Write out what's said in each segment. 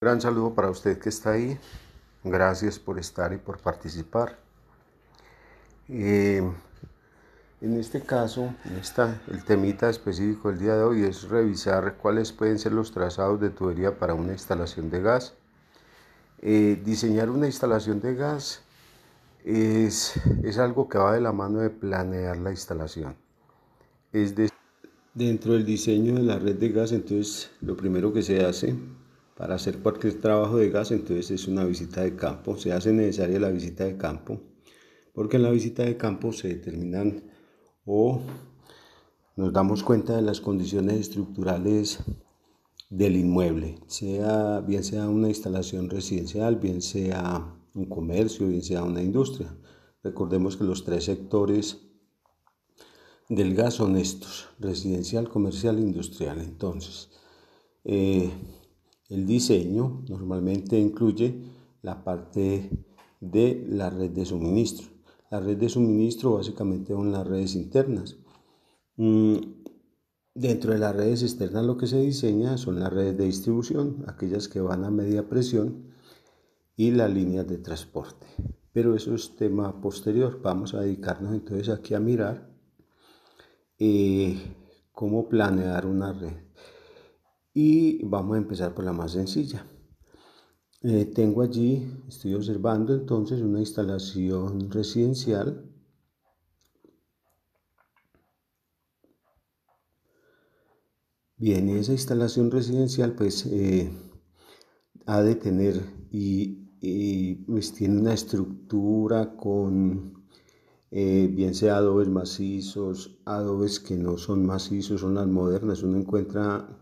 Gran saludo para usted que está ahí. Gracias por estar y por participar. Eh, en este caso, el temita específico del día de hoy es revisar cuáles pueden ser los trazados de tubería para una instalación de gas. Diseñar una instalación de gas es algo que va de la mano de planear la instalación. Es decir, dentro del diseño de la red de gas, entonces lo primero que se hace para hacer cualquier trabajo de gas, entonces es una visita de campo. Se hace necesaria la visita de campo, porque en la visita de campo se determinan o nos damos cuenta de las condiciones estructurales del inmueble, bien sea una instalación residencial, bien sea un comercio, bien sea una industria. Recordemos que los tres sectores del gas son estos: residencial, comercial e industrial. Entonces, eh, el diseño normalmente incluye la parte de la red de suministro. La red de suministro básicamente son las redes internas. Dentro de las redes externas lo que se diseña son las redes de distribución, aquellas que van a media presión, y las líneas de transporte. Pero eso es tema posterior. Vamos a dedicarnos entonces aquí a mirar cómo planear una red. Y vamos a empezar por la más sencilla. Tengo allí, estoy observando entonces una instalación residencial. Bien, esa instalación residencial pues ha de tener pues, tiene una estructura con bien sea adobes macizos, adobes que no son macizos, son las modernas. Uno encuentra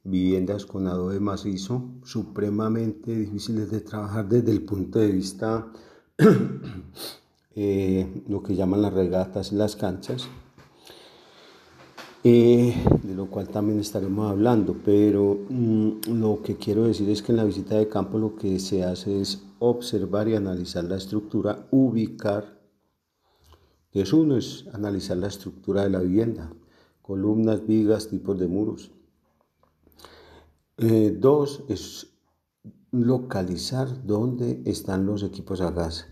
viviendas con adobe macizo supremamente difíciles de trabajar desde el punto de vista lo que llaman las regatas y las canchas, de lo cual también estaremos hablando, pero lo que quiero decir es que en la visita de campo lo que se hace es observar y analizar la estructura, ubicar. Entonces uno es analizar la estructura de la vivienda: columnas, vigas, tipos de muros. Dos es localizar dónde están los equipos a gas.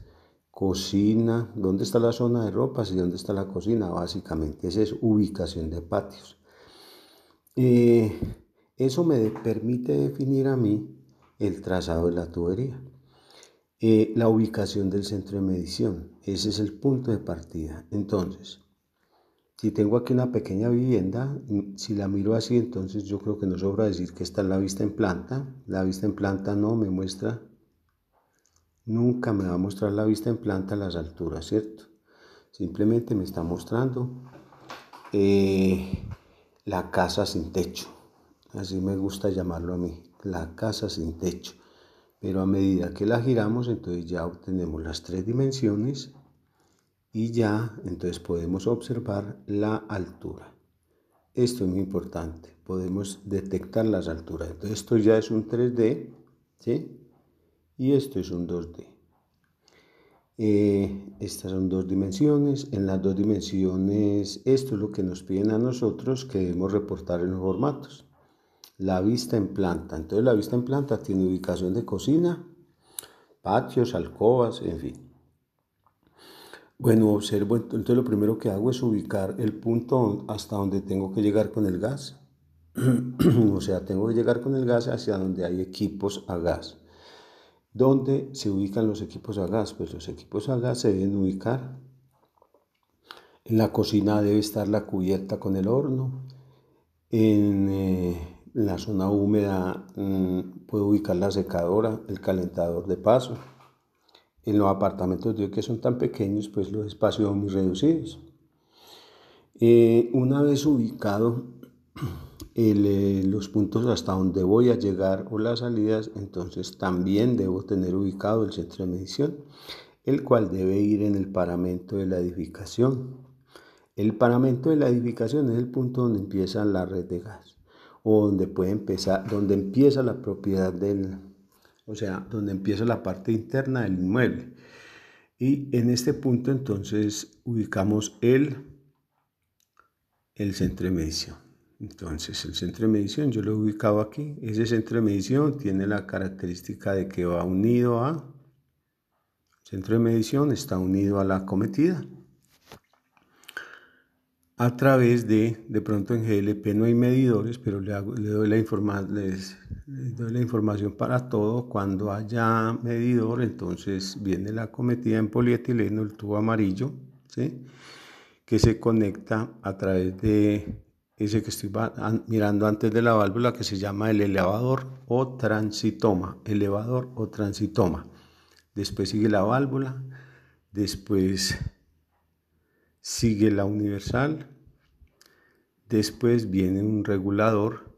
Cocina, dónde está la zona de ropas y dónde está la cocina, básicamente. Esa es ubicación de patios. Eh, Eso me permite definir a mí el trazado de la tubería. La ubicación del centro de medición, ese es el punto de partida. Entonces, si tengo aquí una pequeña vivienda, si la miro así, entonces yo creo que no sobra decir que esta es la vista en planta. La vista en planta no me muestra, nunca me va a mostrar la vista en planta a las alturas, ¿cierto? Simplemente me está mostrando la casa sin techo. Así me gusta llamarlo a mí, la casa sin techo. Pero a medida que la giramos, entonces ya obtenemos las tres dimensiones y ya entonces podemos observar la altura. Esto es muy importante, podemos detectar las alturas. Entonces esto ya es un 3D, ¿sí? Y esto es un 2D. Estas son dos dimensiones. En las dos dimensiones, esto es lo que nos piden a nosotros que debemos reportar en los formatos. La vista en planta. Entonces la vista en planta tiene ubicación de cocina, patios, alcobas, en fin. Bueno, observo, entonces lo primero que hago es ubicar el punto hasta donde tengo que llegar con el gas. O sea, tengo que llegar con el gas hacia donde hay equipos a gas. ¿Dónde se ubican los equipos a gas? Pues los equipos a gas se deben ubicar. En la cocina debe estar la cubierta con el horno. En la zona húmeda puedo ubicar la secadora, el calentador de paso. En los apartamentos de hoy, que son tan pequeños, pues los espacios son muy reducidos. Una vez ubicado los puntos hasta donde voy a llegar o las salidas, entonces también debo tener ubicado el centro de medición, el cual debe ir en el paramento de la edificación. El paramento de la edificación es el punto donde empieza la red de gas, o donde puede empezar, donde empieza la propiedad o sea, donde empieza la parte interna del inmueble. Y en este punto entonces ubicamos el centro de medición. Entonces el centro de medición yo lo he ubicado aquí. Ese centro de medición tiene la característica de que va unido a, el centro de medición está unido a la acometida. A través de pronto en GLP no hay medidores, pero le doy la información para todo. Cuando haya medidor, entonces viene la acometida en polietileno, el tubo amarillo, ¿sí?, que se conecta a través de ese que estoy mirando antes de la válvula, que se llama el elevador o transitoma. Elevador o transitoma. Después sigue la válvula, después sigue la universal, después viene un regulador,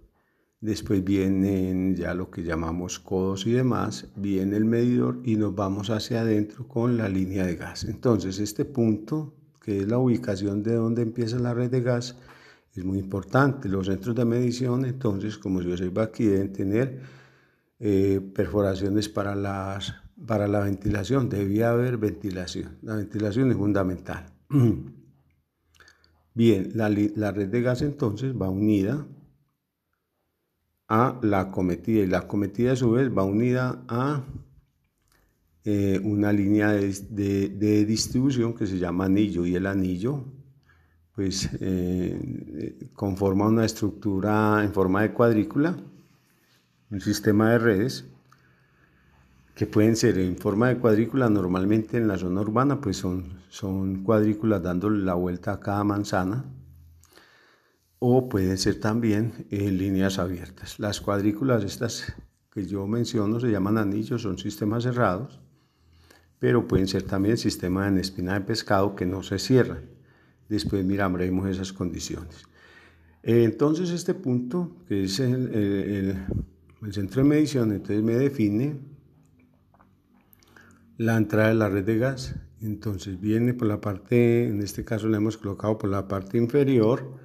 después vienen ya lo que llamamos codos y demás, viene el medidor y nos vamos hacia adentro con la línea de gas. Entonces este punto, que es la ubicación de donde empieza la red de gas, es muy importante. Los centros de medición, entonces, como yo observo aquí, deben tener perforaciones para la ventilación. Debía haber ventilación. La ventilación es fundamental. Bien, la red de gas entonces va unida a la acometida y la acometida a su vez va unida a una línea de distribución que se llama anillo, y el anillo pues conforma una estructura en forma de cuadrícula, un sistema de redes que pueden ser en forma de cuadrícula. Normalmente en la zona urbana pues son cuadrículas dándole la vuelta a cada manzana, o pueden ser también líneas abiertas. Las cuadrículas estas que yo menciono se llaman anillos, son sistemas cerrados, pero pueden ser también sistemas en espina de pescado que no se cierran. Después miraremos esas condiciones. Entonces este punto, que es el centro de medición, entonces me define la entrada de la red de gas. Entonces viene por la parte, en este caso la hemos colocado por la parte inferior,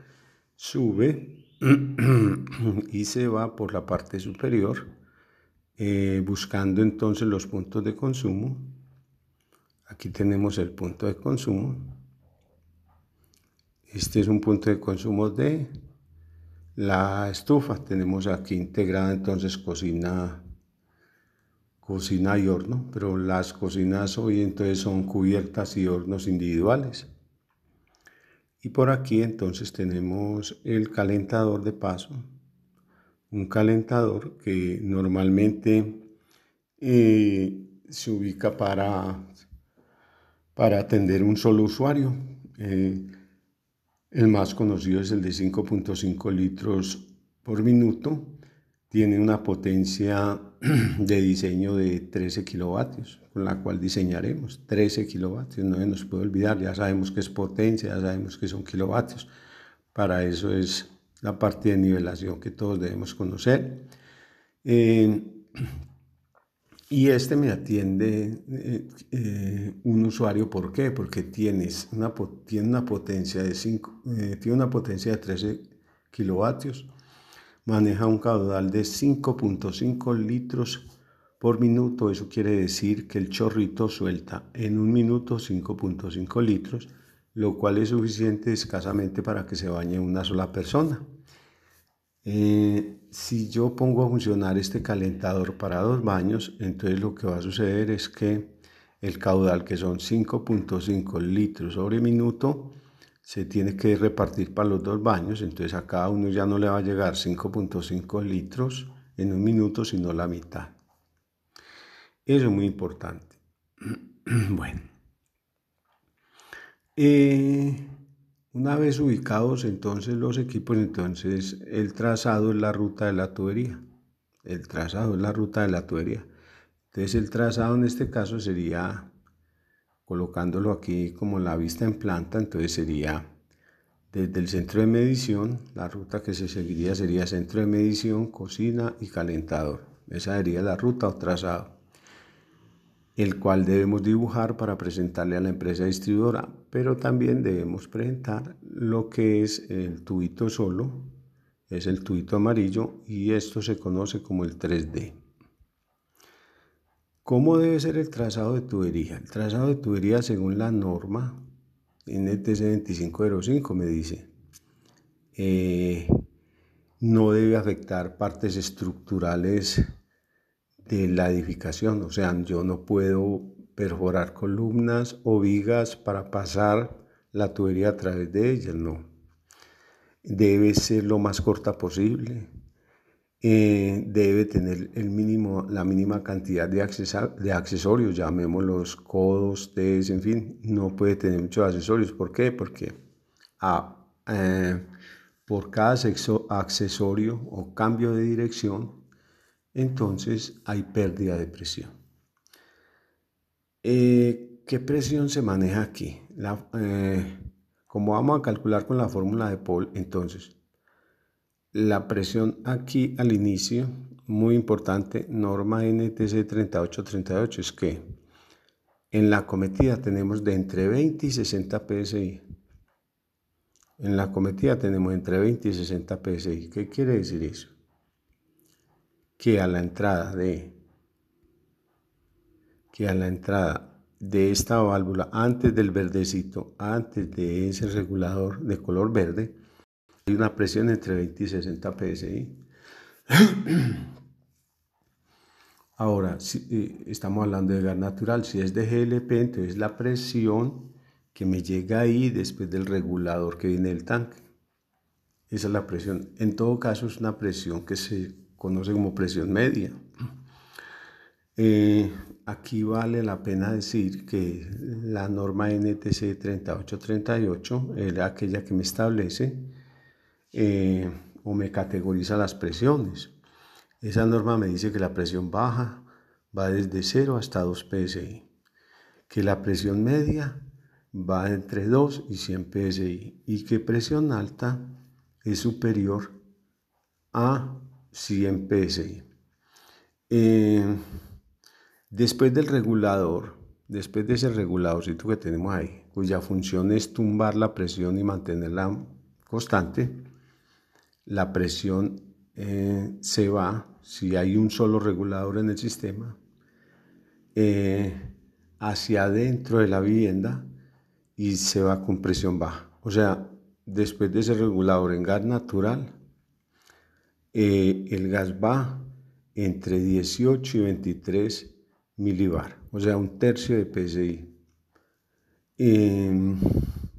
sube y se va por la parte superior, buscando entonces los puntos de consumo. Aquí tenemos el punto de consumo. Este es un punto de consumo de la estufa. Tenemos aquí integrada entonces cocina y horno, pero las cocinas hoy entonces son cubiertas y hornos individuales. Y por aquí entonces tenemos el calentador de paso, un calentador que normalmente se ubica para atender un solo usuario. El más conocido es el de 5.5 litros por minuto. Tiene una potencia de diseño de 13 kilovatios, con la cual diseñaremos 13 kilovatios. No se nos puede olvidar, ya sabemos que es potencia, ya sabemos que son kilovatios. Para eso es la parte de nivelación que todos debemos conocer. Y este me atiende un usuario. ¿Por qué? Porque tiene una potencia de 13 kilovatios, maneja un caudal de 5.5 litros por minuto. Eso quiere decir que el chorrito suelta en un minuto 5.5 litros, lo cual es suficiente escasamente para que se bañe una sola persona. Si yo pongo a funcionar este calentador para 2 baños, entonces lo que va a suceder es que el caudal, que son 5.5 litros sobre minuto, se tiene que repartir para los 2 baños. Entonces a cada uno ya no le va a llegar 5.5 litros en un minuto, sino la mitad. Eso es muy importante. Bueno. Una vez ubicados entonces los equipos, entonces el trazado es la ruta de la tubería. El trazado es la ruta de la tubería. Entonces el trazado en este caso sería, colocándolo aquí como la vista en planta, entonces sería desde el centro de medición, la ruta que se seguiría sería centro de medición, cocina y calentador. Esa sería la ruta o trazado, el cual debemos dibujar para presentarle a la empresa distribuidora, pero también debemos presentar lo que es el tubito solo, es el tubito amarillo, y esto se conoce como el 3D. ¿Cómo debe ser el trazado de tubería? El trazado de tubería, según la norma NTC 2505, me dice, no debe afectar partes estructurales de la edificación. O sea, yo no puedo perforar columnas o vigas para pasar la tubería a través de ellas, no. Debe ser lo más corta posible. Debe tener la mínima cantidad de accesorios, llamémoslos codos, Ts, en fin, no puede tener muchos accesorios. ¿Por qué? Porque por cada accesorio o cambio de dirección, entonces hay pérdida de presión. ¿Qué presión se maneja aquí? Como vamos a calcular con la fórmula de Paul, entonces, la presión aquí al inicio, muy importante, norma NTC 3838, es que en la acometida tenemos de entre 20 y 60 psi. En la acometida tenemos entre 20 y 60 psi. ¿Qué quiere decir eso? Que a la entrada de esta válvula, antes del verdecito, antes de ese regulador de color verde, hay una presión entre 20 y 60 psi. Ahora, si estamos hablando de gas natural, si es de GLP, entonces la presión que me llega ahí después del regulador que viene del tanque. Esa es la presión. En todo caso, es una presión que se conoce como presión media. Aquí vale la pena decir que la norma NTC 3838 era aquella que me establece o me categoriza las presiones. Esa norma me dice que la presión baja va desde 0 hasta 2 psi, que la presión media va entre 2 y 100 psi y que presión alta es superior a 100 psi. Después del regulador, después de ese reguladorcito que tenemos ahí, cuya función es tumbar la presión y mantenerla constante, la presión se va, si hay un solo regulador en el sistema, hacia adentro de la vivienda y se va con presión baja. O sea, después de ese regulador en gas natural, el gas va entre 18 y 23 milibar, o sea, un tercio de PSI.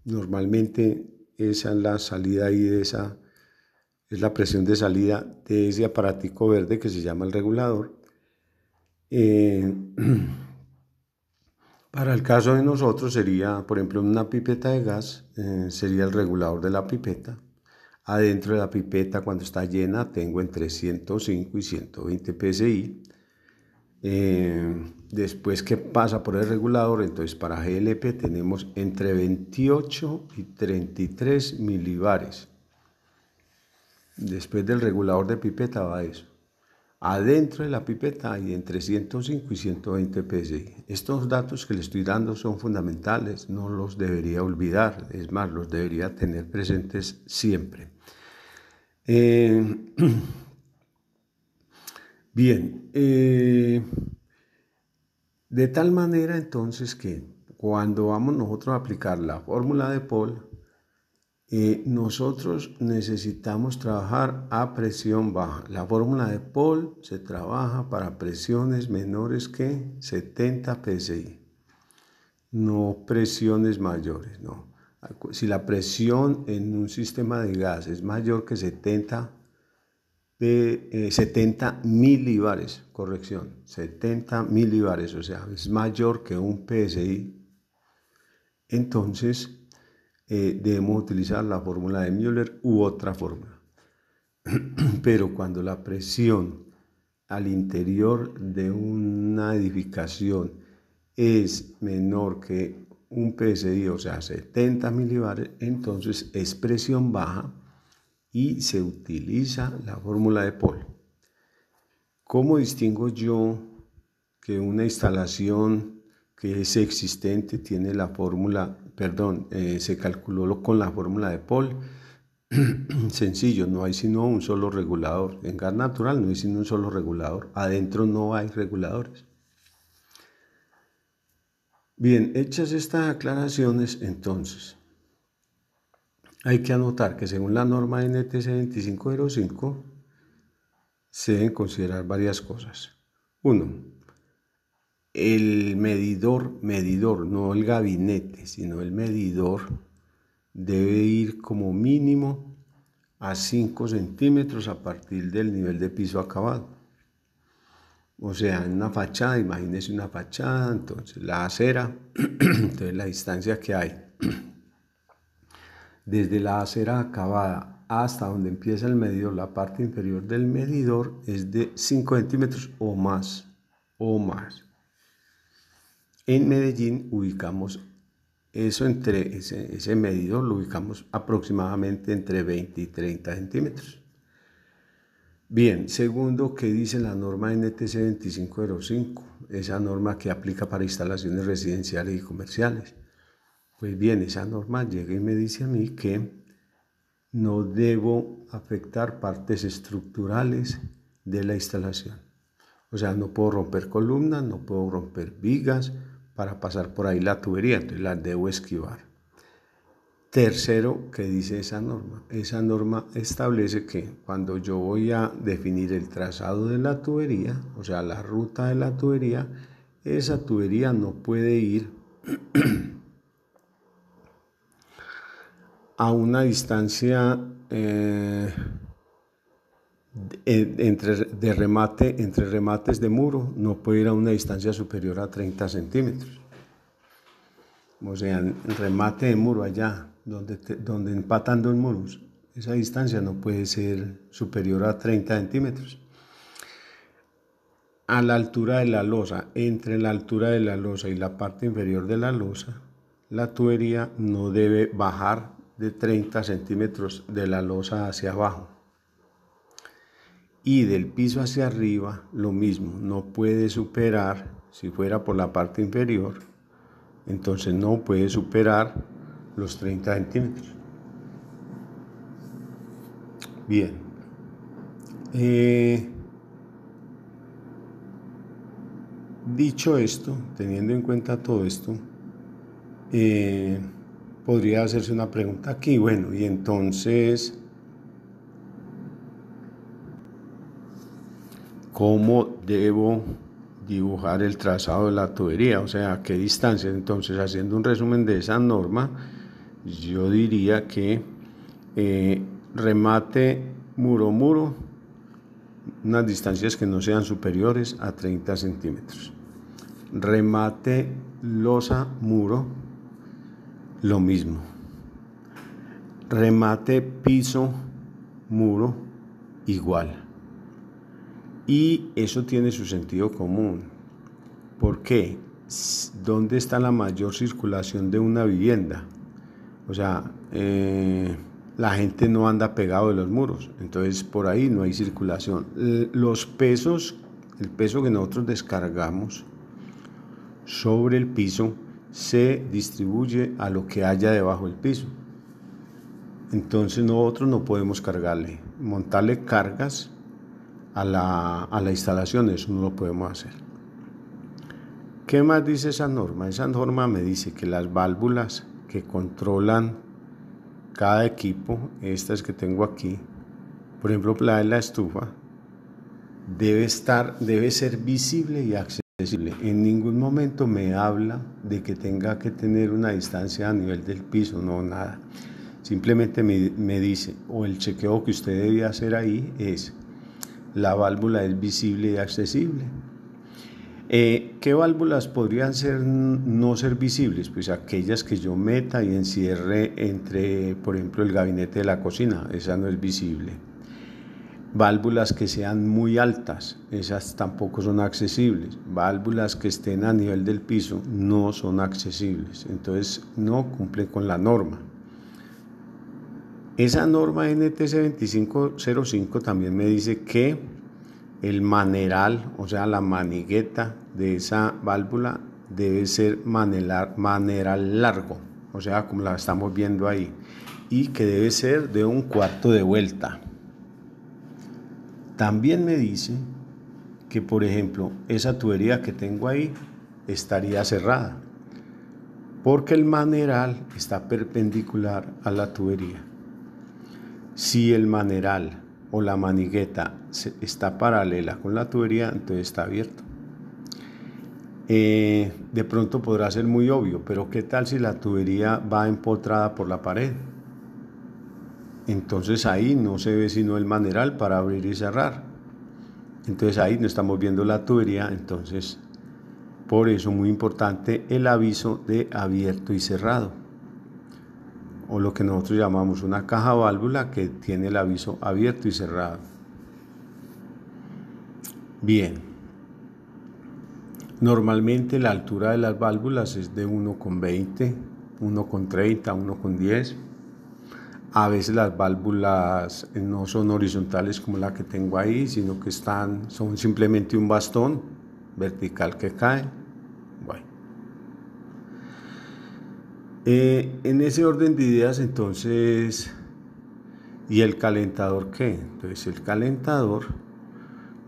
Normalmente esa es la salida ahí de esa, es la presión de salida de ese aparatico verde que se llama el regulador. Para el caso de nosotros sería, por ejemplo, una pipeta de gas, sería el regulador de la pipeta. Adentro de la pipeta, cuando está llena, tengo entre 105 y 120 psi. Después que pasa por el regulador, entonces para GLP tenemos entre 28 y 33 milibares. Después del regulador de pipeta va eso. Adentro de la pipeta hay entre 105 y 120 psi. Estos datos que le estoy dando son fundamentales, no los debería olvidar, es más, los debería tener presentes siempre. Bien, de tal manera entonces que cuando vamos nosotros a aplicar la fórmula de Paul, nosotros necesitamos trabajar a presión baja. La fórmula de Paul se trabaja para presiones menores que 70 psi, no presiones mayores, no. Si la presión en un sistema de gas es mayor que 70 milibares, corrección, 70 milibares, o sea, es mayor que un PSI, entonces debemos utilizar la fórmula de Müller u otra fórmula. Pero cuando la presión al interior de una edificación es menor que un PSI, o sea, 70 milibares, entonces es presión baja y se utiliza la fórmula de Paul. ¿Cómo distingo yo que una instalación que es existente tiene la fórmula, se calculó con la fórmula de Paul? Sencillo, no hay sino un solo regulador. En gas natural no hay sino un solo regulador. Adentro no hay reguladores. Bien, hechas estas aclaraciones, entonces, Hay que anotar que según la norma NTC 2505 se deben considerar varias cosas. Uno, el medidor, no el gabinete, sino el medidor debe ir como mínimo a 5 centímetros a partir del nivel de piso acabado. O sea, en una fachada, imagínese una fachada, entonces la acera, entonces la distancia que hay desde la acera acabada hasta donde empieza el medidor, la parte inferior del medidor es de 5 centímetros o más. En Medellín ubicamos eso ese medidor lo ubicamos aproximadamente entre 20 y 30 centímetros. Bien, segundo, ¿qué dice la norma NTC 2505? Esa norma que aplica para instalaciones residenciales y comerciales. Pues bien, esa norma llega y me dice a mí que no debo afectar partes estructurales de la instalación. O sea, no puedo romper columnas, no puedo romper vigas para pasar por ahí la tubería, entonces las debo esquivar. Tercero, ¿qué dice esa norma? Esa norma establece que cuando yo voy a definir el trazado de la tubería, o sea, la ruta de la tubería, esa tubería no puede ir a una distancia entre remates de muro, no puede ir a una distancia superior a 30 centímetros. O sea, el remate de muro allá, donde empatan dos muros, esa distancia no puede ser superior a 30 centímetros. A la altura de la losa, entre la altura de la losa y la parte inferior de la losa, la tubería no debe bajar de 30 centímetros de la losa hacia abajo. Y del piso hacia arriba, lo mismo, no puede superar, si fuera por la parte inferior, entonces no puede superar los 30 centímetros. Bien. Dicho esto, teniendo en cuenta todo esto, podría hacerse una pregunta aquí. Bueno, y entonces, ¿cómo debo dibujar el trazado de la tubería? O sea, ¿a qué distancia? Entonces, haciendo un resumen de esa norma, yo diría que remate muro, unas distancias que no sean superiores a 30 centímetros. Remate losa muro, lo mismo. Remate piso muro, igual. Y eso tiene su sentido común. ¿Por qué? ¿Dónde está la mayor circulación de una vivienda? O sea, la gente no anda pegado de los muros, entonces por ahí no hay circulación. Los pesos, el peso que nosotros descargamos sobre el piso se distribuye a lo que haya debajo del piso. Entonces nosotros no podemos montarle cargas a la instalación, eso no lo podemos hacer. ¿Qué más dice esa norma? Esa norma me dice que las válvulas que controlan cada equipo, estas que tengo aquí, por ejemplo la de la estufa, debe ser visible y accesible. En ningún momento me habla de que tenga que tener una distancia a nivel del piso, no, nada. Simplemente me dice, o el chequeo que usted debe hacer ahí es, la válvula es visible y accesible. ¿Qué válvulas podrían no ser visibles? Pues aquellas que yo meta y encierre entre, por ejemplo, el gabinete de la cocina, esa no es visible. Válvulas que sean muy altas, esas tampoco son accesibles. Válvulas que estén a nivel del piso no son accesibles, entonces no cumplen con la norma. Esa norma NTC 2505 también me dice que el maneral, o sea, la manigueta de esa válvula debe ser maneral largo, o sea, como la estamos viendo ahí, y que debe ser de 1/4 de vuelta. También me dice que, por ejemplo, esa tubería que tengo ahí estaría cerrada, porque el maneral está perpendicular a la tubería. Si el maneral o la manigueta está paralela con la tubería, entonces está abierto. De pronto podrá ser muy obvio, pero ¿qué tal si la tubería va empotrada por la pared? Entonces ahí no se ve sino el maneral para abrir y cerrar. Entonces ahí no estamos viendo la tubería, entonces por eso muy importante el aviso de abierto y cerrado, o lo que nosotros llamamos una caja válvula que tiene el aviso abierto y cerrado. Bien, normalmente la altura de las válvulas es de 1,20, 1,30, 1,10. A veces las válvulas no son horizontales como la que tengo ahí, sino que son simplemente un bastón vertical que cae. Bueno. En ese orden de ideas, entonces, ¿y el calentador qué? Entonces el calentador,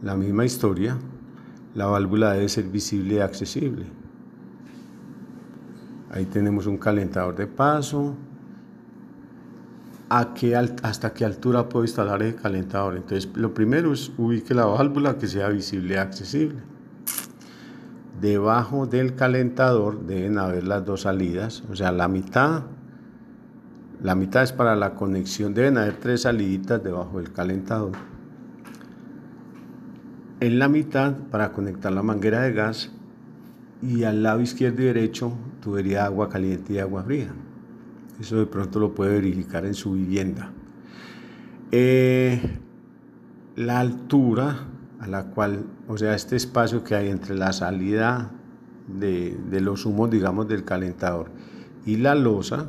la misma historia, la válvula debe ser visible y accesible. Ahí tenemos un calentador de paso. ¿Hasta qué altura puedo instalar el calentador? Entonces lo primero es ubique la válvula que sea visible y accesible. Debajo del calentador deben haber las dos salidas, o sea, la mitad es para la conexión, deben haber 3 saliditas debajo del calentador. En la mitad para conectar la manguera de gas, y al lado izquierdo y derecho tubería de agua caliente y de agua fría. Eso de pronto lo puede verificar en su vivienda. La altura a la cual, o sea, este espacio que hay entre la salida de los humos, digamos, del calentador y la losa,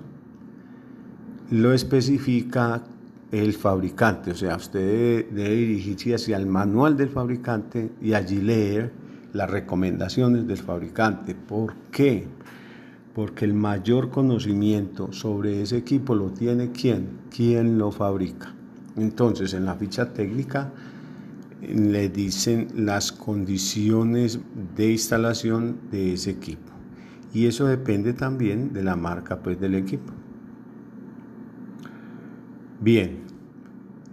lo especifica el fabricante. O sea, usted debe dirigirse hacia el manual del fabricante y allí leer las recomendaciones del fabricante. ¿Por qué? Porque el mayor conocimiento sobre ese equipo lo tiene ¿quién lo fabrica? Entonces, en la ficha técnica le dicen las condiciones de instalación de ese equipo, y eso depende también de la marca, pues, del equipo. Bien,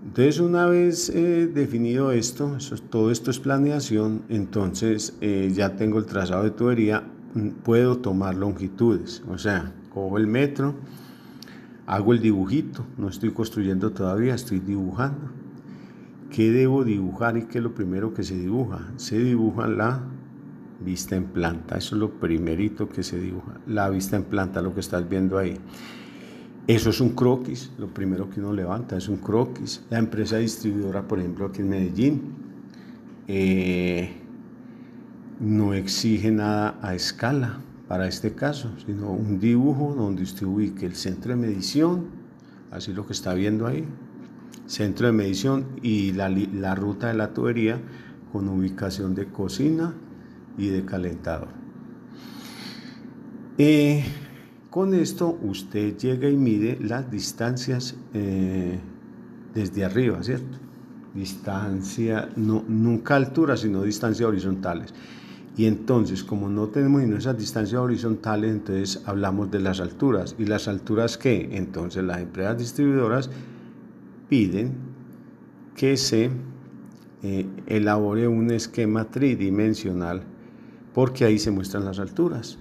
entonces una vez definido esto, todo esto es planeación, entonces ya tengo el trazado de tubería, puedo tomar longitudes, o sea, cojo el metro, hago el dibujito, no estoy construyendo todavía, estoy dibujando. ¿Qué debo dibujar y qué es lo primero que se dibuja? Se dibuja la vista en planta, eso es lo primerito que se dibuja, la vista en planta, lo que estás viendo ahí. Eso es un croquis, lo primero que uno levanta es un croquis. La empresa distribuidora, por ejemplo, aquí en Medellín, no exige nada a escala para este caso, sino un dibujo donde usted ubique el centro de medición, así lo que está viendo ahí, centro de medición y la ruta de la tubería con ubicación de cocina y de calentador. Con esto usted llega y mide las distancias desde arriba, ¿cierto? Distancia, nunca altura, sino distancias horizontales. Y entonces, como no tenemos ni esas distancias horizontales, entonces hablamos de las alturas. ¿Y las alturas qué? Entonces las empresas distribuidoras piden que se elabore un esquema tridimensional, porque ahí se muestran las alturas.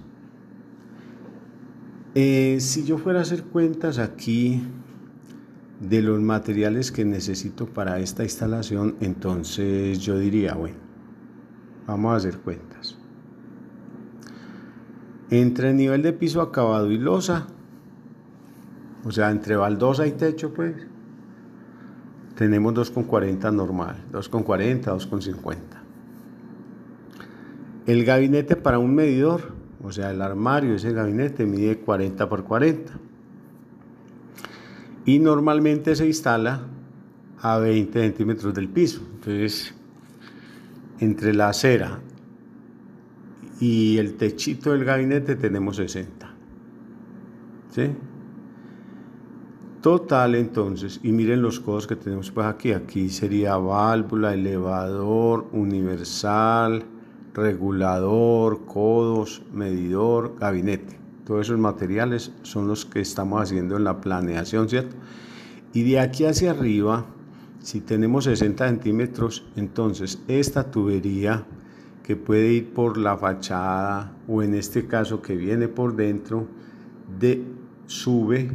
Si yo fuera a hacer cuentas aquí de los materiales que necesito para esta instalación, entonces yo diría, bueno, vamos a hacer cuentas. Entre nivel de piso acabado y losa, o sea, entre baldosa y techo, pues, tenemos 2,40 normal, 2,40, 2,50. El gabinete para un medidor, o sea, el armario, ese gabinete mide 40 por 40. Y normalmente se instala a 20 centímetros del piso. Entonces, entre la acera y el techito del gabinete tenemos 60. ¿Sí? Total, entonces, y miren los codos que tenemos pues aquí. Aquí sería válvula, elevador, universal, regulador, codos, medidor, gabinete. Todos esos materiales son los que estamos haciendo en la planeación, ¿cierto? Y de aquí hacia arriba, si tenemos 60 centímetros, entonces esta tubería que puede ir por la fachada o en este caso que viene por dentro, sube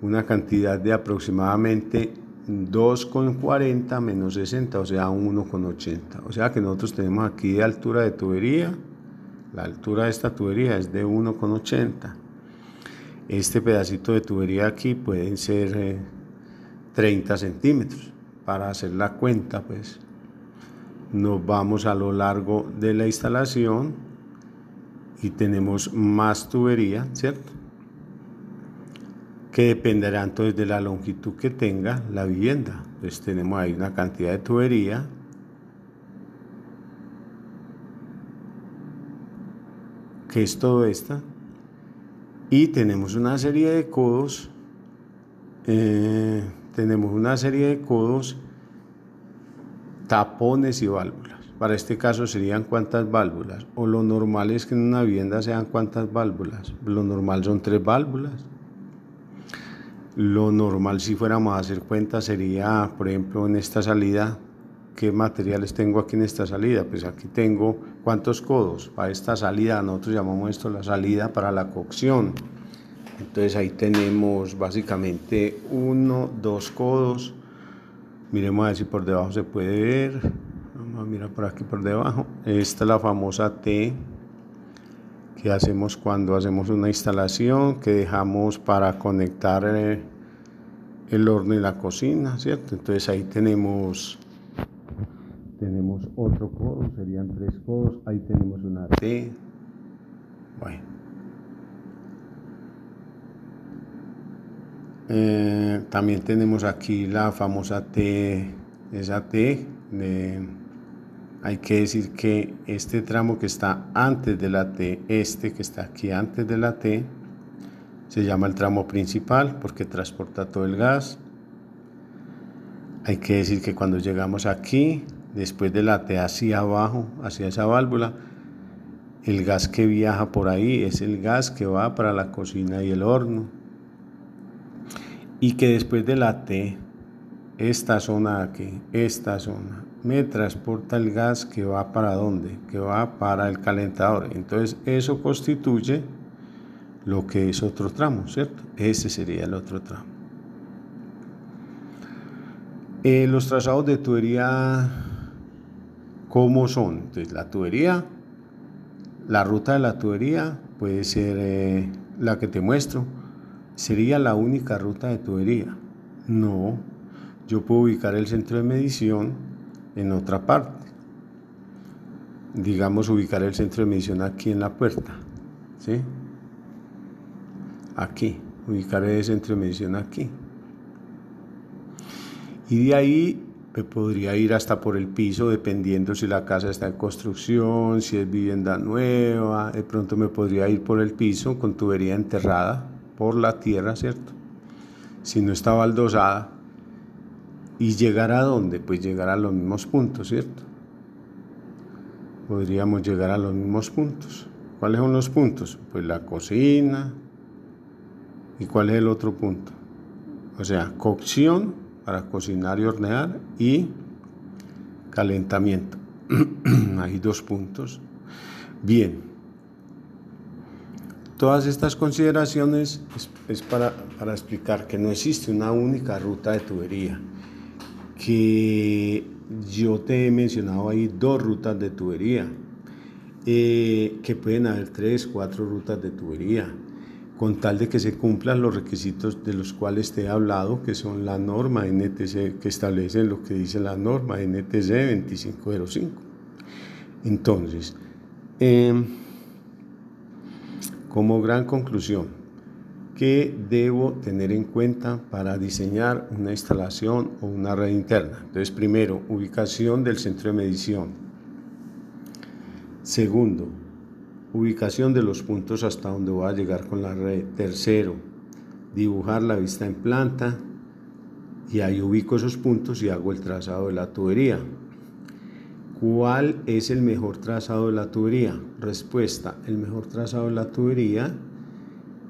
una cantidad de aproximadamente 2,40 menos 60, o sea 1,80. O sea que nosotros tenemos aquí de altura de tubería, la altura de esta tubería es de 1,80. Este pedacito de tubería aquí pueden ser 30 centímetros. Para hacer la cuenta, pues nos vamos a lo largo de la instalación y tenemos más tubería, ¿cierto? Que dependerá entonces de la longitud que tenga la vivienda. Entonces tenemos ahí una cantidad de tubería que es todo esta, y tenemos una serie de codos, tapones y válvulas. Para este caso serían cuántas válvulas, o lo normal es que en una vivienda sean cuántas válvulas. Lo normal son 3 válvulas. Lo normal, si fuéramos a hacer cuenta, sería, por ejemplo, en esta salida, ¿qué materiales tengo aquí en esta salida? Pues aquí tengo cuántos codos para esta salida. Nosotros llamamos esto la salida para la cocción. Entonces ahí tenemos básicamente 1, 2 codos. Miremos a ver si por debajo se puede ver. Vamos a mirar por aquí por debajo. Esta es la famosa T que hacemos cuando hacemos una instalación, que dejamos para conectar el horno y la cocina, ¿cierto? Entonces ahí tenemos otro codo, serían 3 codos. Ahí tenemos una T. Bueno. También tenemos aquí la famosa T, esa T. Hay que decir que este tramo que está antes de la T, que está aquí antes de la T, se llama el tramo principal porque transporta todo el gas. Hay que decir que cuando llegamos aquí, después de la T hacia abajo, hacia esa válvula, el gas que viaja por ahí es el gas que va para la cocina y el horno. Y que después de la T, esta zona aquí, esta zona, me transporta el gas que va para ¿dónde? Que va para el calentador. Entonces eso constituye lo que es otro tramo, ¿cierto? Ese sería el otro tramo. Los trazados de tubería, ¿cómo son? Entonces la tubería, la ruta de la tubería puede ser la que te muestro. ¿Sería la única ruta de tubería? No, yo puedo ubicar el centro de medición en otra parte. Digamos, ubicar el centro de medición aquí en la puerta, ¿sí? Aquí, ubicar el centro de medición aquí. Y de ahí me podría ir hasta por el piso, dependiendo si la casa está en construcción, si es vivienda nueva. De pronto me podría ir por el piso con tubería enterrada por la tierra, ¿cierto? Si no está baldosada. ¿Y llegar a dónde? Pues llegar a los mismos puntos, ¿cierto? Podríamos llegar a los mismos puntos. ¿Cuáles son los puntos? Pues la cocina. ¿Y cuál es el otro punto? O sea, cocción para cocinar y hornear, y calentamiento. Hay 2 puntos. Bien. Todas estas consideraciones es para explicar que no existe una única ruta de tubería. Que yo te he mencionado ahí 2 rutas de tubería. Que pueden haber 3, 4 rutas de tubería, con tal de que se cumplan los requisitos de los cuales te he hablado, que son la norma NTC, que establece lo que dice la norma NTC 2505. Entonces, como gran conclusión, ¿qué debo tener en cuenta para diseñar una instalación o una red interna? Entonces, primero, ubicación del centro de medición. Segundo, ubicación de los puntos hasta donde voy a llegar con la red. Tercero, dibujar la vista en planta, y ahí ubico esos puntos y hago el trazado de la tubería. ¿Cuál es el mejor trazado de la tubería? Respuesta: el mejor trazado de la tubería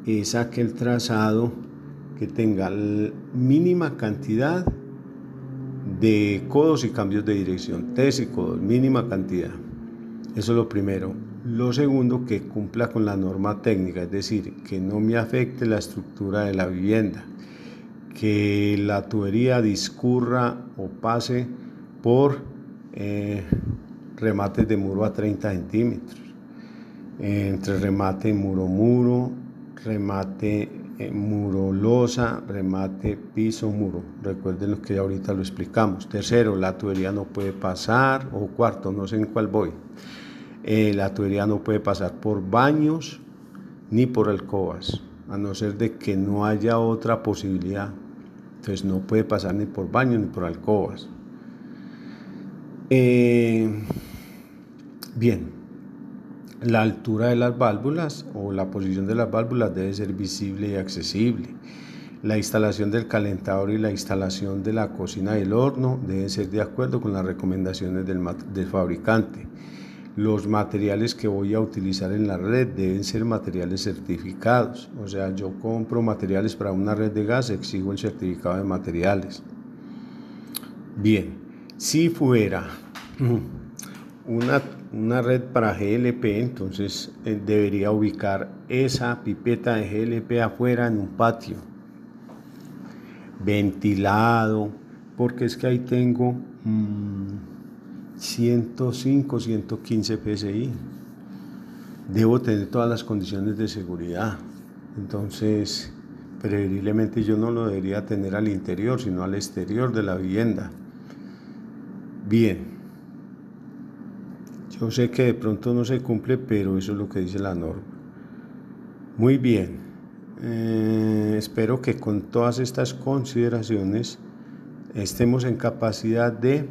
es aquel trazado que tenga la mínima cantidad de codos y cambios de dirección, T's y codos, mínima cantidad. Eso es lo primero. Lo segundo, que cumpla con la norma técnica, es decir, que no me afecte la estructura de la vivienda, que la tubería discurra o pase por remates de muro a 30 centímetros, entre remate muro, remate muro losa, remate piso muro. Recuerden lo que ahorita lo explicamos. Tercero, la tubería no puede pasar, o cuarto, no sé en cuál voy. La tubería no puede pasar por baños ni por alcobas, a no ser de que no haya otra posibilidad. Entonces no puede pasar ni por baños ni por alcobas. Bien, la altura de las válvulas o la posición de las válvulas debe ser visible y accesible. La instalación del calentador y la instalación de la cocina y el horno deben ser de acuerdo con las recomendaciones del fabricante. Los materiales que voy a utilizar en la red deben ser materiales certificados. O sea, yo compro materiales para una red de gas, exijo el certificado de materiales. Bien, si fuera una red para GLP, entonces debería ubicar esa pipeta de GLP afuera en un patio, ventilado, porque es que ahí tengo 105, 115 PSI. Debo tener todas las condiciones de seguridad. Entonces, preferiblemente yo no lo debería tener al interior, sino al exterior de la vivienda. Bien. Yo sé que de pronto no se cumple, pero eso es lo que dice la norma. Muy bien. Espero que con todas estas consideraciones estemos en capacidad de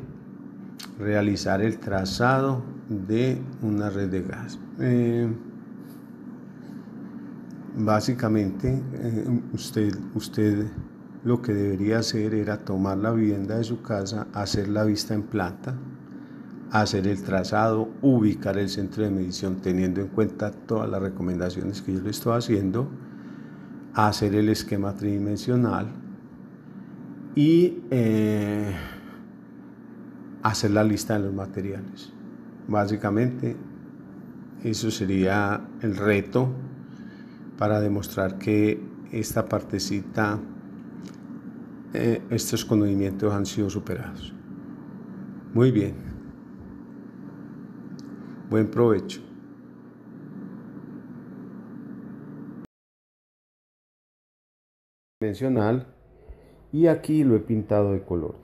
realizar el trazado de una red de gas. Básicamente, usted lo que debería hacer era tomar la vivienda de su casa, hacer la vista en planta, hacer el trazado, ubicar el centro de medición teniendo en cuenta todas las recomendaciones que yo le estoy haciendo, hacer el esquema tridimensional y hacer la lista de los materiales. Básicamente, eso sería el reto para demostrar que esta partecita, estos conocimientos han sido superados. Muy bien. Buen provecho. Dimensional, y aquí lo he pintado de colores.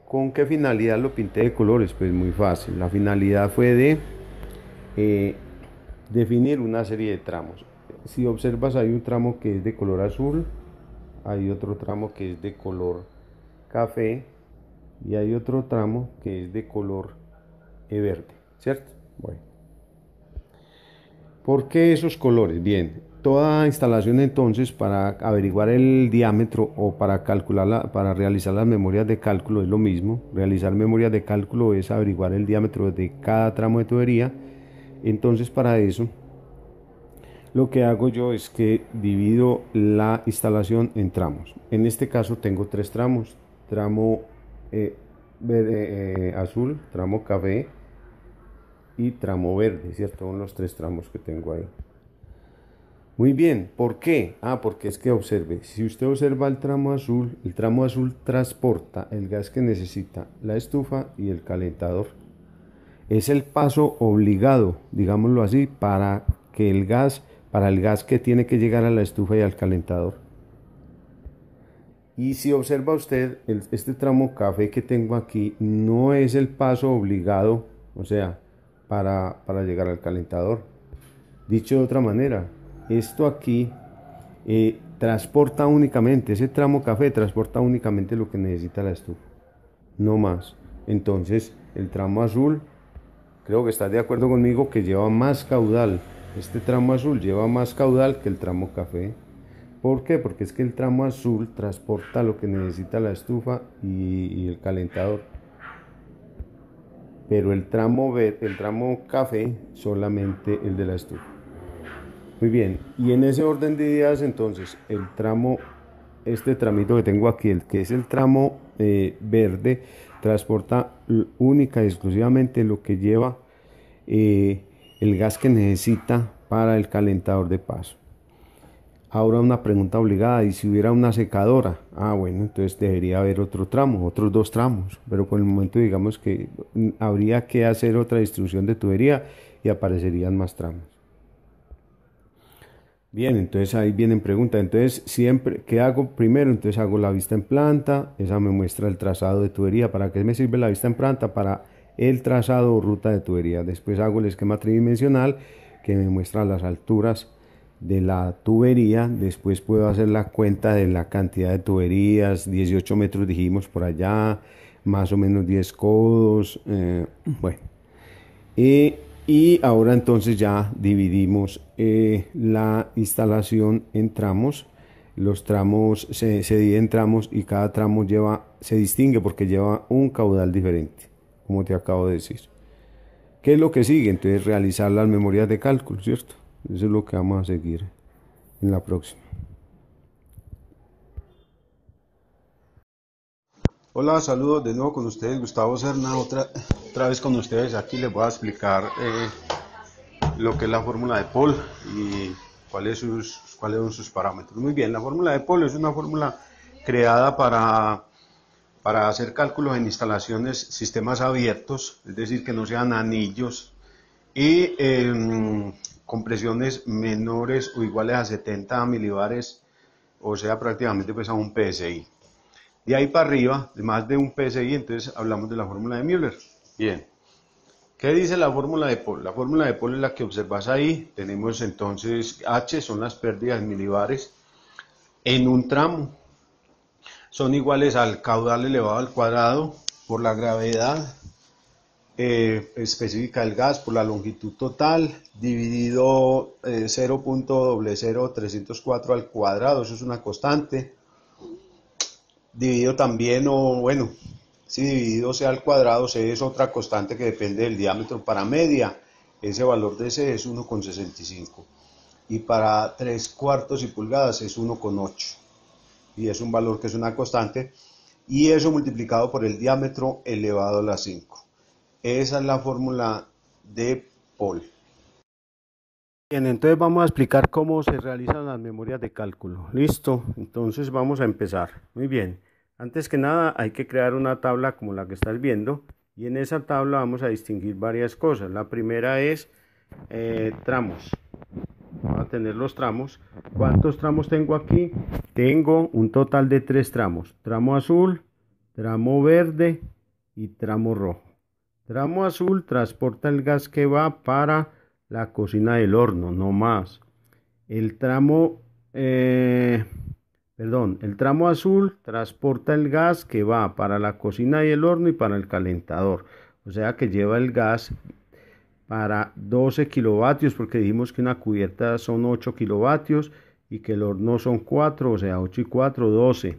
¿Con qué finalidad lo pinté de colores? Pues muy fácil. La finalidad fue de definir una serie de tramos. Si observas, hay un tramo que es de color azul, hay otro tramo que es de color café y hay otro tramo que es de color verde, ¿cierto? Bueno, ¿por qué esos colores? Bien, toda instalación entonces para averiguar el diámetro o para calcularla, para realizar las memorias de cálculo es lo mismo. Realizar memorias de cálculo es averiguar el diámetro de cada tramo de tubería. Entonces para eso lo que hago yo es que divido la instalación en tramos. En este caso tengo tres tramos: tramo azul, tramo café y tramo verde, ¿cierto? Son los tres tramos que tengo ahí. Muy bien, ¿por qué? Porque es que observe, si usted observa el tramo azul transporta el gas que necesita la estufa y el calentador. Es el paso obligado, digámoslo así, para el gas que tiene que llegar a la estufa y al calentador. Y si observa usted, este tramo café que tengo aquí no es el paso obligado, o sea, para llegar al calentador. Dicho de otra manera, esto aquí transporta únicamente, ese tramo café transporta únicamente lo que necesita la estufa, no más. Entonces, el tramo azul, creo que estás de acuerdo conmigo que lleva más caudal. Este tramo azul lleva más caudal que el tramo café. ¿Por qué? Porque es que el tramo azul transporta lo que necesita la estufa y el calentador. Pero el tramo café solamente el de la estufa. Muy bien, y en ese orden de ideas entonces el tramo este tramito que tengo aquí, el que es el tramo verde, transporta única y exclusivamente lo que lleva el gas que necesita para el calentador de paso. Ahora una pregunta obligada, ¿y si hubiera una secadora? Ah, bueno, entonces debería haber otro tramo, otros dos tramos, pero por el momento digamos que habría que hacer otra distribución de tubería y aparecerían más tramos. Bien, entonces ahí vienen preguntas. Entonces, siempre, ¿qué hago primero? Entonces hago la vista en planta, esa me muestra el trazado de tubería. ¿Para qué me sirve la vista en planta? Para el trazado o ruta de tubería. Después hago el esquema tridimensional que me muestra las alturas de la tubería. Después puedo hacer la cuenta de la cantidad de tuberías, 18 metros dijimos por allá, más o menos 10 codos. Bueno. Y ahora entonces ya dividimos la instalación en tramos. Los tramos se dividen en tramos y cada tramo se distingue porque lleva un caudal diferente, como te acabo de decir. ¿Qué es lo que sigue? Entonces realizar las memorias de cálculo, ¿cierto? Eso es lo que vamos a seguir en la próxima. Hola, saludos de nuevo con ustedes, Gustavo Serna, otra vez con ustedes. Aquí les voy a explicar lo que es la fórmula de Paul y cuáles son sus parámetros. Muy bien, la fórmula de Paul es una fórmula creada para hacer cálculos en instalaciones, sistemas abiertos, es decir, que no sean anillos y con presiones menores o iguales a 70 milibares, o sea, prácticamente pues a un PSI. De ahí para arriba, de más de un PSI, entonces hablamos de la fórmula de Müller. Bien. ¿Qué dice la fórmula de Paul? La fórmula de Paul es la que observas ahí. Tenemos entonces H, son las pérdidas en milibares en un tramo. Son iguales al caudal elevado al cuadrado por la gravedad específica del gas, por la longitud total, dividido 0.00304 al cuadrado, eso es una constante. Dividido también, o bueno, si dividido C al cuadrado, C es otra constante que depende del diámetro. Para media, ese valor de C es 1,65 y para 3/4 y pulgadas es 1,8 y es un valor que es una constante, y eso multiplicado por el diámetro elevado a la 5. Esa es la fórmula de Paul. Bien, entonces vamos a explicar cómo se realizan las memorias de cálculo. Listo, entonces vamos a empezar. Muy bien, antes que nada hay que crear una tabla como la que estás viendo, y en esa tabla vamos a distinguir varias cosas. La primera es tramos. Vamos a tener los tramos. ¿Cuántos tramos tengo aquí? Tengo un total de 3 tramos. Tramo azul, tramo verde y tramo rojo. Tramo azul transporta el gas que va para la cocina del horno, no más. El tramo azul transporta el gas que va para la cocina y el horno y para el calentador. O sea que lleva el gas para 12 kilovatios, porque dijimos que una cubierta son 8 kilovatios y que el horno son 4, o sea 8 y 4, 12.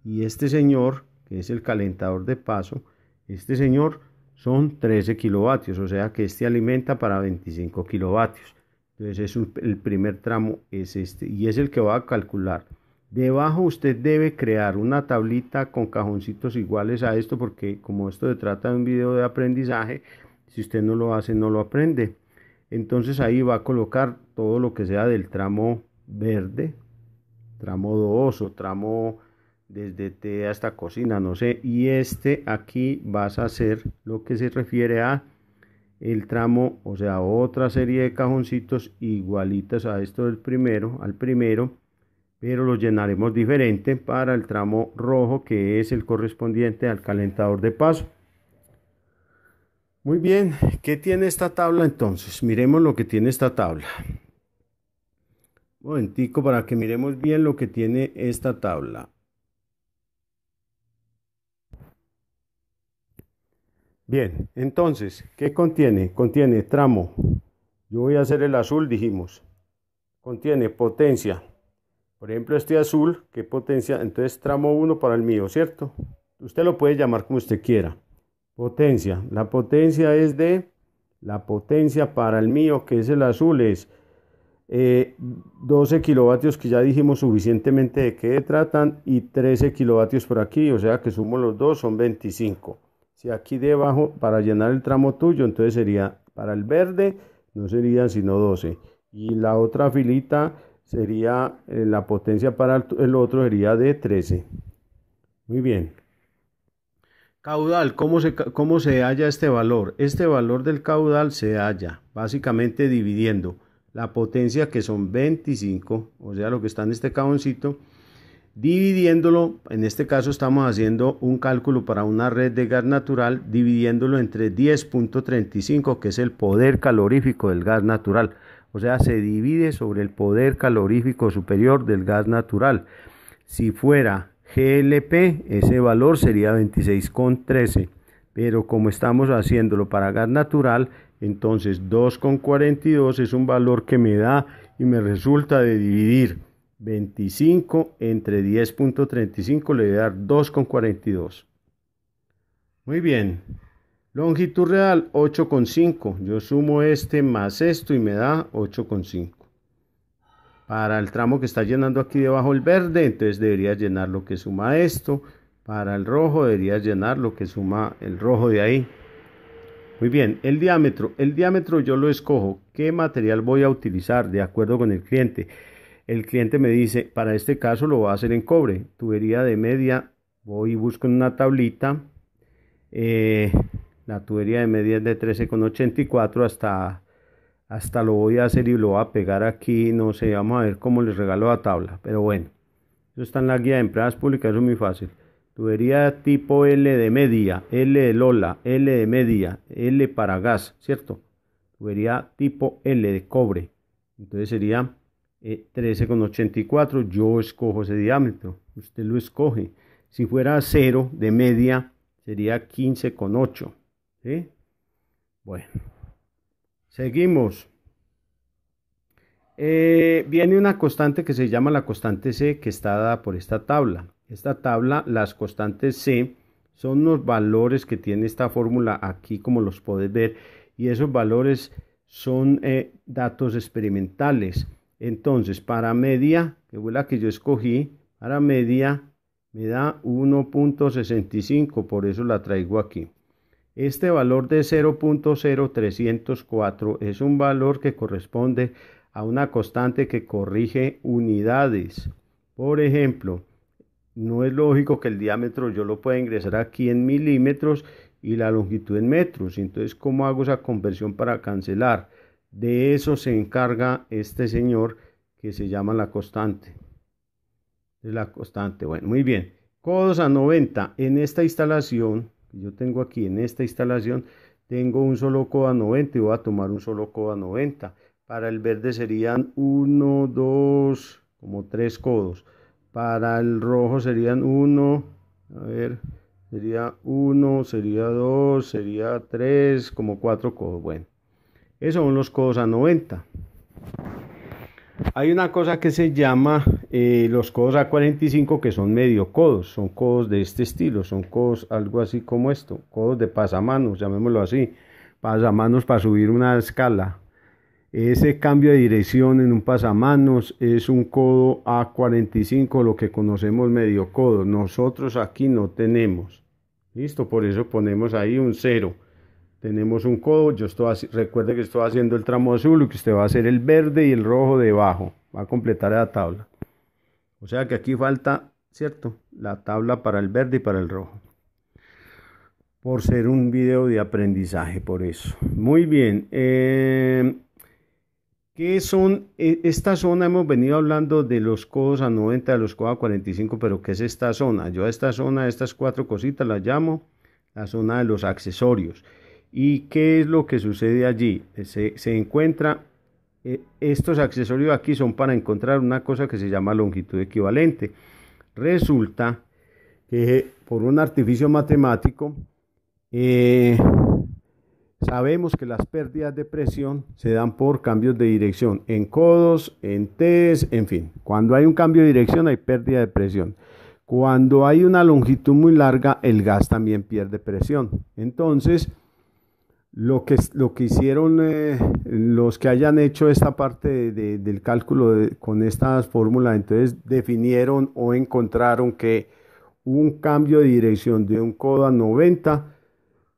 Y este señor, que es el calentador de paso, este señor son 13 kilovatios, o sea que este alimenta para 25 kilovatios. Entonces el primer tramo es este y es el que va a calcular. Debajo usted debe crear una tablita con cajoncitos iguales a esto, porque como esto se trata de un video de aprendizaje, si usted no lo hace no lo aprende. Entonces ahí va a colocar todo lo que sea del tramo verde, tramo 2 o tramo desde T hasta cocina, no sé, y aquí vas a hacer lo que se refiere a el tramo, o sea, otra serie de cajoncitos igualitas a esto del primero, al primero, pero los llenaremos diferente para el tramo rojo, que es el correspondiente al calentador de paso. Muy bien, ¿qué tiene esta tabla entonces? Miremos lo que tiene esta tabla. Un momentico para que miremos bien lo que tiene esta tabla. Bien, entonces, ¿qué contiene? Contiene tramo. Yo voy a hacer el azul, dijimos. Contiene potencia. Por ejemplo, este azul, ¿qué potencia? Entonces, tramo 1 para el mío, ¿cierto? Usted lo puede llamar como usted quiera. Potencia. La potencia para el mío, que es el azul, es 12 kilovatios que ya dijimos suficientemente de qué tratan y 13 kilovatios por aquí, o sea que sumo los dos son 25. Si aquí debajo para llenar el tramo tuyo, entonces sería para el verde, no serían sino 12. Y la otra filita sería la potencia para el otro sería de 13. Muy bien. Caudal, ¿cómo se halla este valor? Este valor del caudal se halla básicamente dividiendo la potencia, que son 25, o sea lo que está en este cajoncito, dividiéndolo, en este caso estamos haciendo un cálculo para una red de gas natural, dividiéndolo entre 10.35, que es el poder calorífico del gas natural. O sea, se divide sobre el poder calorífico superior del gas natural. Si fuera GLP, ese valor sería 26,13, pero como estamos haciéndolo para gas natural, entonces 2,42 es un valor que me da y me resulta de dividir 25 entre 10.35, le voy a dar 2,42. Muy bien. Longitud real 8,5. Yo sumo este más esto y me da 8,5. Para el tramo que está llenando aquí debajo el verde, entonces debería llenar lo que suma esto. Para el rojo debería llenar lo que suma el rojo de ahí. Muy bien, el diámetro. El diámetro yo lo escojo. ¿Qué material voy a utilizar? De acuerdo con el cliente. El cliente me dice, para este caso lo voy a hacer en cobre. Tubería de media, voy y busco en una tablita. La tubería de media es de 13,84 hasta lo voy a hacer y lo voy a pegar aquí, no sé, vamos a ver cómo les regalo la tabla, pero bueno, eso está en la guía de empleadas públicas, eso es muy fácil. Tubería tipo L de media, L de Lola, L de media, L para gas, ¿cierto? Tubería tipo L de cobre, entonces sería 13,84, yo escojo ese diámetro, usted lo escoge. Si fuera 0 de media, sería 15,8, ¿sí? Bueno. Seguimos. Viene una constante que se llama la constante C, que está dada por esta tabla. Esta tabla, las constantes C, son los valores que tiene esta fórmula aquí, como los podés ver, y esos valores son datos experimentales. Entonces, para media, que fue la que yo escogí, para media me da 1,65, por eso la traigo aquí. Este valor de 0,0304 es un valor que corresponde a una constante que corrige unidades. Por ejemplo, no es lógico que el diámetro yo lo pueda ingresar aquí en milímetros y la longitud en metros. Entonces, ¿cómo hago esa conversión para cancelar? De eso se encarga este señor que se llama la constante. Es la constante. Bueno, muy bien. Codos a 90. En esta instalación, yo tengo aquí en esta instalación, tengo un solo codo a 90 y voy a tomar un solo codo a 90. Para el verde serían 1, 2, como 3 codos. Para el rojo serían 1, a ver, sería 1, sería 2, sería 3, como 4 codos. Bueno, esos son los codos a 90. Hay una cosa que se llama los codos a 45, que son medio codos, son codos de este estilo, son codos algo así como esto, codos de pasamanos, llamémoslo así, pasamanos para subir una escala. Ese cambio de dirección en un pasamanos es un codo a 45, lo que conocemos medio codo. Nosotros aquí no tenemos, listo, por eso ponemos ahí un 0. Tenemos un codo, recuerde que estoy haciendo el tramo azul y que usted va a hacer el verde y el rojo debajo, va a completar la tabla. O sea que aquí falta, ¿cierto? La tabla para el verde y para el rojo. Por ser un video de aprendizaje, por eso. Muy bien. ¿Qué son? Esta zona hemos venido hablando de los codos a 90, de los codos a 45, pero ¿qué es esta zona? Yo a esta zona, estas 4 cositas las llamo la zona de los accesorios. ¿Y qué es lo que sucede allí? Se encuentra, estos accesorios aquí son para encontrar una cosa que se llama longitud equivalente. Resulta que por un artificio matemático, sabemos que las pérdidas de presión se dan por cambios de dirección en codos, en T's, en fin. Cuando hay un cambio de dirección hay pérdida de presión. Cuando hay una longitud muy larga, el gas también pierde presión. Entonces, Lo que hicieron los que hayan hecho esta parte del cálculo con estas fórmulas, entonces definieron o encontraron que un cambio de dirección de un codo a 90,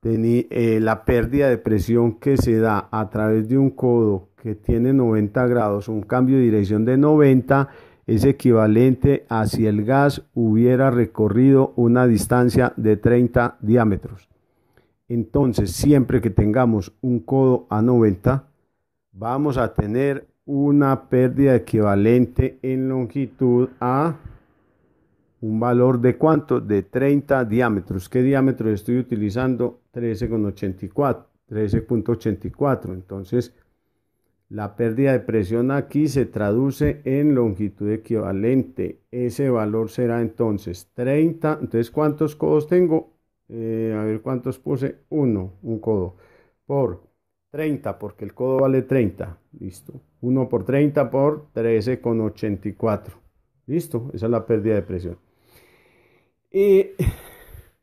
la pérdida de presión que se da a través de un codo que tiene 90 grados, un cambio de dirección de 90, es equivalente a si el gas hubiera recorrido una distancia de 30 diámetros. Entonces, siempre que tengamos un codo a 90, vamos a tener una pérdida equivalente en longitud a un valor de ¿cuánto? De 30 diámetros. ¿Qué diámetro estoy utilizando? 13.84. Entonces, la pérdida de presión aquí se traduce en longitud equivalente. Ese valor será entonces 30. Entonces, ¿cuántos codos tengo? A ver cuántos puse. Un codo por 30, porque el codo vale 30. Listo. 1 por 30 por 13,84. Listo. Esa es la pérdida de presión.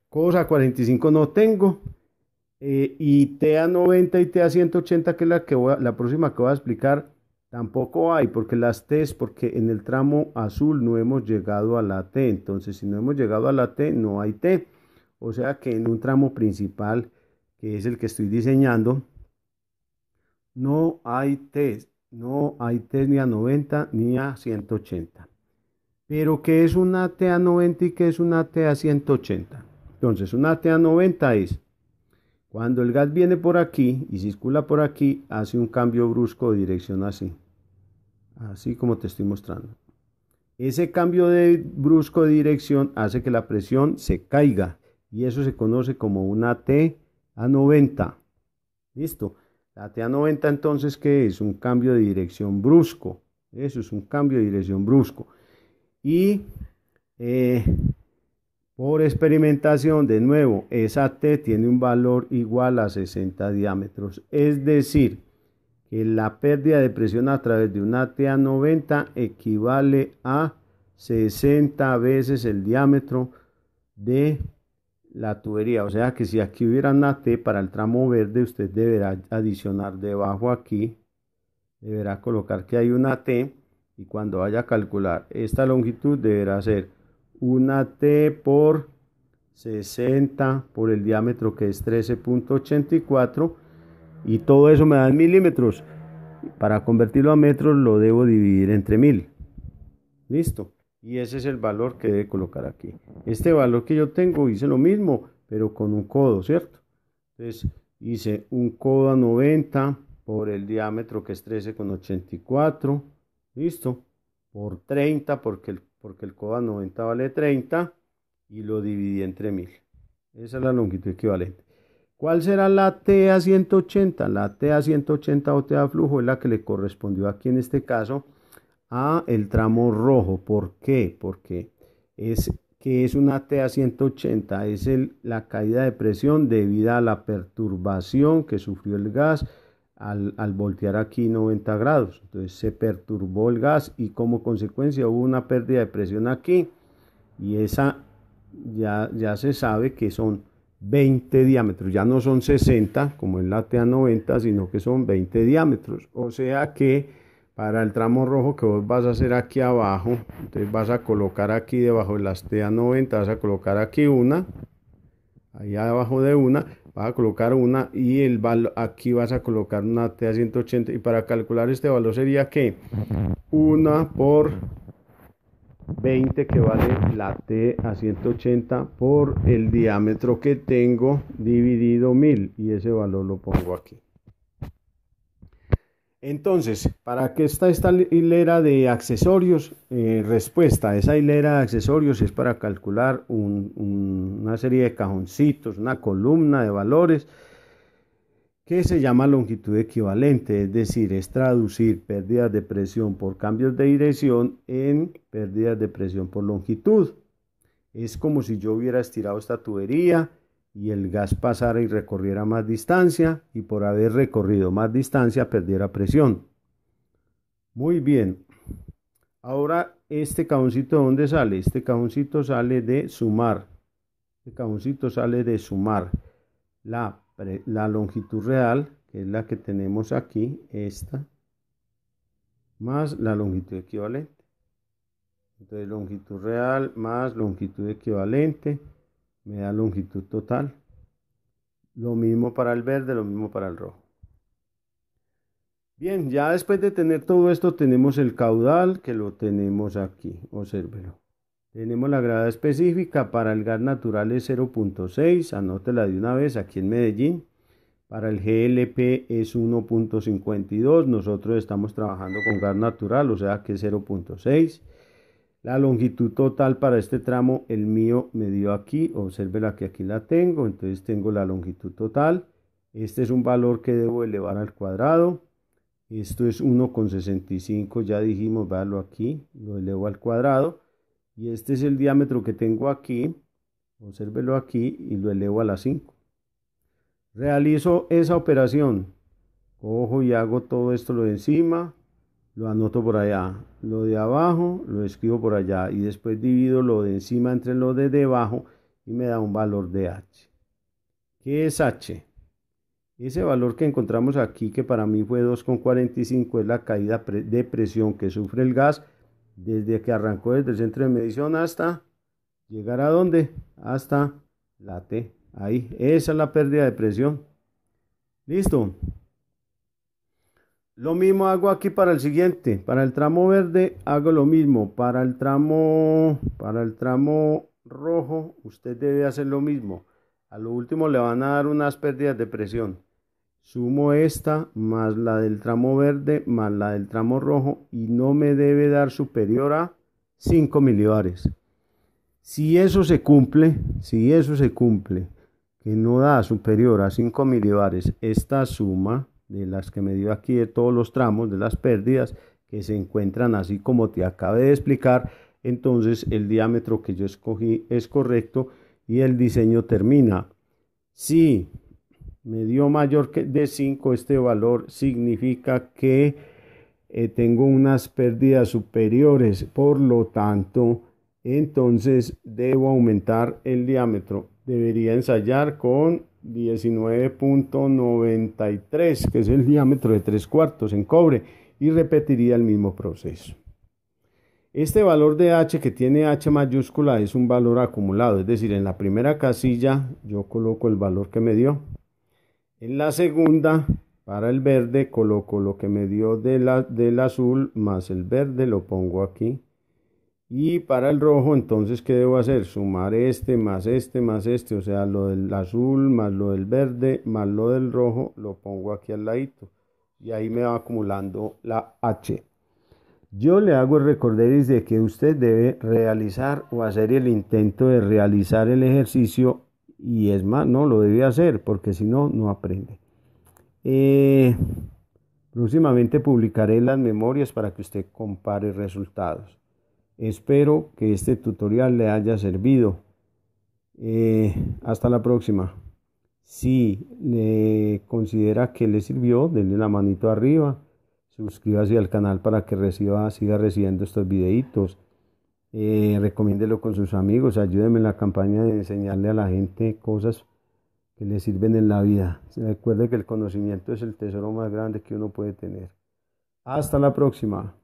Codos a 45 no tengo. Y TA 90 y TA 180, que es la próxima que voy a explicar, tampoco hay, porque porque en el tramo azul no hemos llegado a la T. Entonces, si no hemos llegado a la T, no hay T. O sea que en un tramo principal, que es el que estoy diseñando, no hay T. No hay T ni a 90 ni a 180. Pero, ¿qué es una TA 90 y qué es una TA 180? Entonces, una TA 90 es cuando el gas viene por aquí y circula por aquí, hace un cambio brusco de dirección así. Así como te estoy mostrando. Ese cambio brusco de dirección hace que la presión se caiga. Y eso se conoce como una T a 90. ¿Listo? La T a 90 entonces, ¿qué es? Un cambio de dirección brusco. Eso es un cambio de dirección brusco. Y por experimentación, de nuevo, esa T tiene un valor igual a 60 diámetros. Es decir, que la pérdida de presión a través de una T a 90 equivale a 60 veces el diámetro de la tubería. O sea que si aquí hubiera una T para el tramo verde, usted deberá adicionar debajo aquí, deberá colocar que hay una T, y cuando vaya a calcular esta longitud deberá ser una T por 60 por el diámetro, que es 13.84, y todo eso me da en milímetros. Para convertirlo a metros lo debo dividir entre 1000. Listo. Y ese es el valor que debe colocar aquí. Este valor que yo tengo, hice lo mismo, pero con un codo, ¿cierto? Entonces hice un codo a 90 por el diámetro, que es 13,84. Listo. Por 30, porque el codo a 90 vale 30. Y lo dividí entre 1000. Esa es la longitud equivalente. ¿Cuál será la T a 180? La T a 180 o T a flujo es la que le correspondió aquí en este caso a el tramo rojo. ¿Por qué? Porque es una T a 180, es la caída de presión debida a la perturbación que sufrió el gas al voltear aquí 90 grados. Entonces se perturbó el gas y como consecuencia hubo una pérdida de presión aquí, y esa ya se sabe que son 20 diámetros, ya no son 60 como en la TA 90, sino que son 20 diámetros. O sea que para el tramo rojo que vos vas a hacer aquí abajo, entonces vas a colocar aquí debajo de las TA 90, vas a colocar aquí una, ahí abajo de una, vas a colocar una, y aquí vas a colocar una TA 180, y para calcular este valor sería que 1 por 20, que vale la T a 180 por el diámetro que tengo dividido 1000, y ese valor lo pongo aquí. Entonces, ¿para qué está esta hilera de accesorios? Respuesta, esa hilera de accesorios es para calcular una serie de cajoncitos, una columna de valores que se llama longitud equivalente, es decir, es traducir pérdidas de presión por cambios de dirección en pérdidas de presión por longitud. Es como si yo hubiera estirado esta tubería y el gas pasara y recorriera más distancia, y por haber recorrido más distancia perdiera presión. Muy bien. Ahora, ¿este cajoncito de dónde sale? Este cajoncito sale de sumar. Este cajoncito sale de sumar la la longitud real, que es la que tenemos aquí, esta, más la longitud equivalente. Entonces longitud real más longitud equivalente me da longitud total. Lo mismo para el verde, lo mismo para el rojo. Bien, ya después de tener todo esto tenemos el caudal, que lo tenemos aquí, obsérvelo. Tenemos la gravedad específica, para el gas natural es 0.6, anótela de una vez aquí en Medellín. Para el GLP es 1.52, nosotros estamos trabajando con gas natural, o sea que es 0.6. La longitud total para este tramo, el mío me dio aquí, obsérvela que aquí la tengo, entonces tengo la longitud total. Este es un valor que debo elevar al cuadrado. Esto es 1,65, ya dijimos, véalo aquí, lo elevo al cuadrado. Y este es el diámetro que tengo aquí, obsérvelo aquí, y lo elevo a la 5. Realizo esa operación, cojo y hago todo esto lo de encima, lo anoto por allá, lo de abajo lo escribo por allá y después divido lo de encima entre lo de debajo y me da un valor de H. ¿Qué es H? Ese valor que encontramos aquí, que para mí fue 2,45, es la caída de presión que sufre el gas desde que arrancó desde el centro de medición hasta llegar a dónde, hasta la T. Ahí, esa es la pérdida de presión. Listo. Lo mismo hago aquí para el siguiente. Para el tramo verde hago lo mismo. Para el tramo rojo usted debe hacer lo mismo. A lo último le van a dar unas pérdidas de presión. Sumo esta más la del tramo verde más la del tramo rojo y no me debe dar superior a 5 milibares. Si eso se cumple, que no da superior a 5 milibares, esta suma de las que me dio aquí de todos los tramos de las pérdidas que se encuentran así como te acabé de explicar, entonces el diámetro que yo escogí es correcto y el diseño termina. Si me dio mayor que de 5, este valor significa que tengo unas pérdidas superiores, por lo tanto, entonces debo aumentar el diámetro. Debería ensayar con 19.93, que es el diámetro de 3/4 en cobre, y repetiría el mismo proceso. Este valor de H, que tiene H mayúscula, es un valor acumulado, es decir, en la primera casilla yo coloco el valor que me dio. En la segunda, para el verde, coloco lo que me dio del azul más el verde, lo pongo aquí. Y para el rojo, entonces, ¿qué debo hacer? Sumar este, más este, o sea, lo del azul, más lo del verde, más lo del rojo, lo pongo aquí al ladito. Y ahí me va acumulando la H. Yo le hago el recorderis de que usted debe realizar o hacer el intento de realizar el ejercicio. Y es más, no lo debe hacer, porque si no, no aprende. Próximamente publicaré las memorias para que usted compare resultados. Espero que este tutorial le haya servido. Hasta la próxima. Si le considera que le sirvió, denle la manito arriba. Suscríbase al canal para que siga recibiendo estos videitos. Recomiéndelo con sus amigos. Ayúdenme en la campaña de enseñarle a la gente cosas que le sirven en la vida. Recuerde que el conocimiento es el tesoro más grande que uno puede tener. Hasta la próxima.